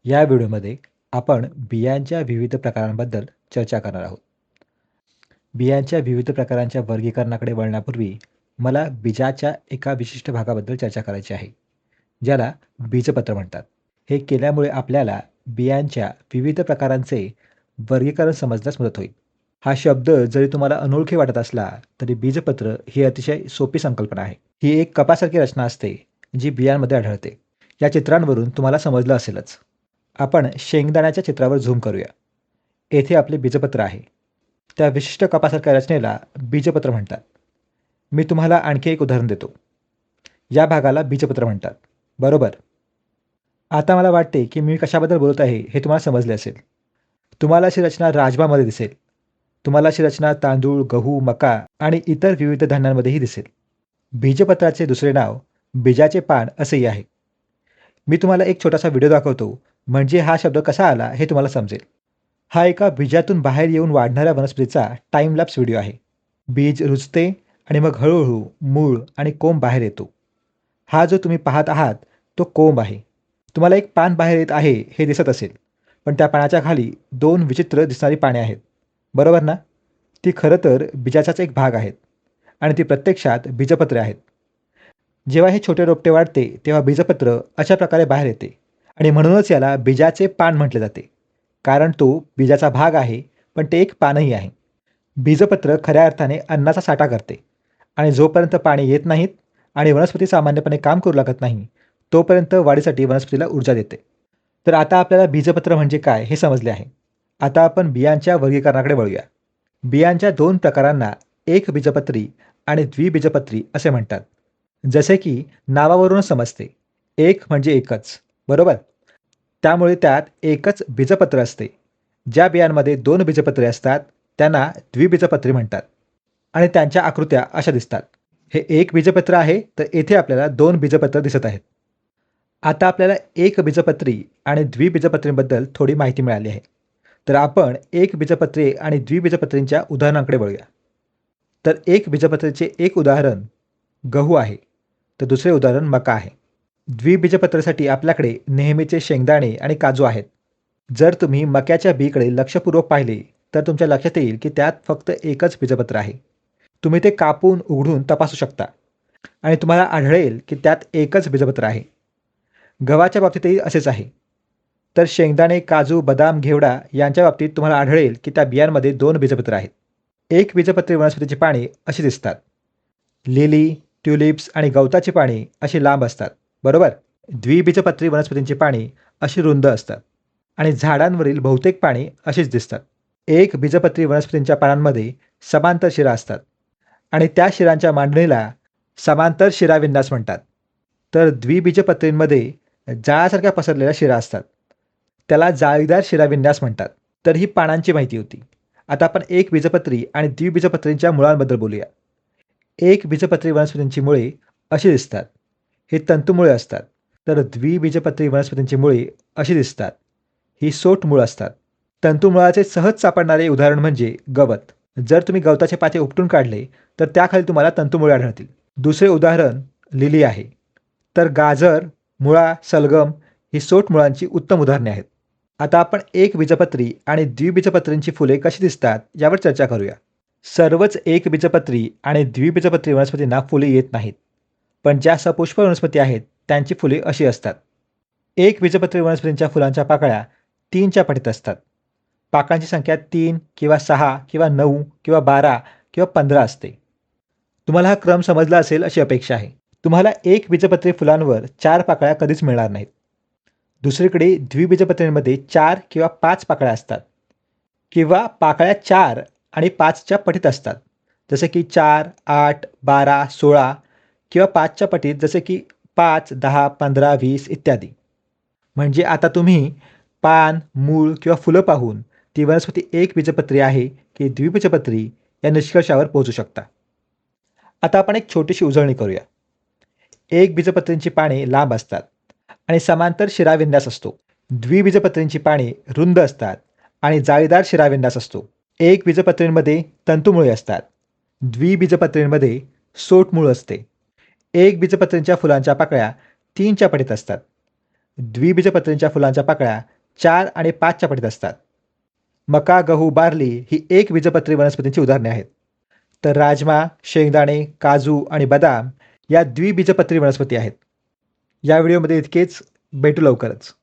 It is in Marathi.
या व्हिडिओमध्ये आपण बियांच्या विविध प्रकारांबद्दल चर्चा करणार आहोत. बियांच्या विविध प्रकारांच्या वर्गीकरणाकडे वळण्यापूर्वी मला बीजाच्या एका विशिष्ट भागाबद्दल चर्चा करायची आहे, ज्याला बीजपत्र म्हणतात. हे केल्यामुळे आपल्याला बियांच्या विविध प्रकारांचे वर्गीकरण समजण्यास मदत होईल. हा शब्द जरी तुम्हाला अनोळखी वाटत असला, तरी बीजपत्र ही अतिशय सोपी संकल्पना आहे. ही एक कपासारखी रचना असते, जी बियांमध्ये आढळते. या चित्रांवरून तुम्हाला समजलं असेलच. आपण शेंगदाण्याच्या चित्रावर झूम करूया. येथे आपले बीजपत्र आहे. त्या विशिष्ट कपासारख्या रचनेला बीजपत्र म्हणतात. मी तुम्हाला आणखी एक उदाहरण देतो. या भागाला बीजपत्र म्हणतात. बरोबर. आता मला वाटते की मी कशाबद्दल बोलत आहे हे तुम्हाला समजले असेल. तुम्हाला अशी रचना राजमामध्ये दिसेल. तुम्हाला अशी रचना तांदूळ, गहू, मका आणि इतर विविध धान्यांमध्येही दिसेल. बीजपत्राचे दुसरे नाव बीजाचे पान असेही आहे. मी तुम्हाला एक छोटासा व्हिडिओ दाखवतो, म्हणजे हा शब्द कसा आला हे तुम्हाला समजेल. हा एका बीजातून बाहेर येऊन वाढणाऱ्या वनस्पतीचा टाइम लॅप्स व्हिडिओ आहे. बीज रुजते आणि मग हळूहळू मूळ आणि कोंब बाहेर येतो. हा जो तुम्ही पाहत आहात तो कोंब आहे. तुम्हाला एक पान बाहेर येत आहे हे दिसत असेल, पण त्या पानाच्या खाली दोन विचित्र दिसणारी पाने आहेत. बरोबर ना? ती खरं तर बीजाचाच एक भाग आहेत आणि ती प्रत्यक्षात बीजपत्रे आहेत. जेव्हा हे छोटे रोपटे वाढते तेव्हा बीजपत्र अशा प्रकारे बाहेर येते आणि म्हणूनच याला बीजाचे पान म्हटले जाते. कारण तो बीजाचा भाग आहे, पण ते एक पानही आहे. बीजपत्र खऱ्या अर्थाने अन्नाचा साठा करते आणि जोपर्यंत पाणी येत नाहीत आणि वनस्पती सामान्यपणे काम करू लागत नाही, तोपर्यंत वाढीसाठी वनस्पतीला ऊर्जा देते. तर आता आपल्याला बीजपत्र म्हणजे काय हे समजले आहे. आता आपण बियांच्या वर्गीकरणाकडे वळूया. बियांच्या दोन प्रकारांना एक बीजपत्री आणि द्विबीजपत्री असे म्हणतात. जसे की नावावरूनच समजते, एक म्हणजे एकच, बरोबर? त्यामुळे त्यात एकच बीजपत्र असते. ज्या बियांमध्ये दोन बीजपत्रे असतात त्यांना द्विबीजपत्री म्हणतात आणि त्यांच्या आकृत्या अशा दिसतात. हे एक बीजपत्र आहे, तर येथे आपल्याला दोन बीजपत्र दिसत आहेत. आता आपल्याला एक बीजपत्री आणि द्विबीजपत्रींबद्दल थोडी माहिती मिळाली आहे. तर आपण एक बीजपत्री आणि द्विबीजपत्रींच्या उदाहरणांकडे वळूया. तर एक बीजपत्रीचे एक उदाहरण गहू आहे, तर दुसरे उदाहरण मका आहे. द्विबीजपत्रासाठी आपल्याकडे नेहमीचे शेंगदाणे आणि काजू आहेत. जर तुम्ही मक्याच्या बीकडे लक्षपूर्वक पाहिले, तर तुमच्या लक्षात येईल की त्यात फक्त एकच बीजपत्र आहे. तुम्ही ते कापून उघडून तपासू शकता आणि तुम्हाला आढळेल की त्यात एकच बीजपत्र आहे. गव्हाच्या बाबतीतही असेच आहे. तर शेंगदाणे, काजू, बदाम, घेवडा यांच्या बाबतीत तुम्हाला आढळेल की त्या बियांमध्ये दोन बीजपत्र आहेत. एक बीजपत्री वनस्पतीची पाने अशी दिसतात. लिली, ट्युलिप्स आणि गवताची पाने अशी लांब असतात, बरोबर? द्विबीजपत्री वनस्पतींची पाने अशी रुंद असतात आणि झाडांवरील बहुतेक पाने अशीच दिसतात. एक बीजपत्री वनस्पतींच्या पानांमध्ये समांतर शिरा असतात आणि त्या शिरांच्या मांडणीला समांतर शिराविन्यास म्हणतात. तर द्विबीजपत्रींमध्ये जाळासारख्या पसरलेल्या शिरा असतात. त्याला जाळीदार शिराविन्यास म्हणतात. तर ही पानांची माहिती होती. आता आपण एक बीजपत्री आणि द्विबीजपत्रींच्या मुळांबद्दल बोलूया. एक बीजपत्री वनस्पतींची मुळे अशी दिसतात. ही तंतुमुळे असतात. तर द्विबीजपत्री वनस्पतींची मुळे अशी दिसतात. ही सोट मुळ असतात. तंतुमुळाचे सहज सापडणारे उदाहरण म्हणजे गवत. जर तुम्ही गवताचे पाते उपटून काढले, तर त्याखाली तुम्हाला तंतुमुळे आढळतील. दुसरे उदाहरण लिली आहे. तर गाजर, मुळा, सलगम ही सोट मुळांची उत्तम उदाहरणे आहेत. आता आपण एक बीजपत्री आणि द्विबीजपत्रींची फुले कशी दिसतात यावर चर्चा करूया. सर्वच एक बीजपत्री आणि द्विबीजपत्री वनस्पतींना फुले येत नाहीत, पण ज्या सपुष्प वनस्पती आहेत त्यांची फुले अशी असतात. एक बीजपत्री वनस्पतींच्या फुलांच्या पाकळ्या 3च्या पटीत असतात. पाकळ्यांची संख्या 3 किंवा 6 किंवा 9 किंवा 12 किंवा 15 असते. तुम्हाला हा क्रम समजला असेल अशी अपेक्षा आहे. तुम्हाला एक बीजपत्री फुलांवर 4 पाकळ्या कधीच मिळणार नाहीत. दुसरीकडे द्विबीजपत्रींमध्ये 4 किंवा 5 पाकळ्या असतात किंवा पाकळ्या 4 आणि 5च्या पटीत असतात, जसे की 4, 8, 12, 16 किंवा 5च्या पटीत जसे की 5, 10, 15, 20 इत्यादी. म्हणजे आता तुम्ही पान, मूळ किंवा फुलं पाहून ती वनस्पती एक बीजपत्री आहे की द्विबीजपत्री या निष्कर्षावर पोहोचू शकता. आता आपण एक छोटीशी उजळणी करूया. एक बीजपत्रींची पाने लांब असतात आणि समांतर शिराविन्यास असतो. द्विबीजपत्रींची पाने रुंद असतात आणि जाळीदार शिराविन्यास असतो. एक बीजपत्रींमध्ये तंतुमुळे असतात. द्विबीजपत्रींमध्ये सोटमूळ असते. एक बीजपत्रींच्या फुलांच्या पाकळ्या 3च्या पटीत असतात. द्विबीजपत्रींच्या फुलांच्या पाकळ्या 4 आणि 5च्या पटीत असतात. मका, गहू, बार्ली ही एकबीजपत्री वनस्पतींची उदाहरणे आहेत. तर राजमा, शेंगदाणे, काजू आणि बदाम या द्विबीजपत्री वनस्पती आहेत. या व्हिडिओमध्ये इतकेच. भेटू लवकरच.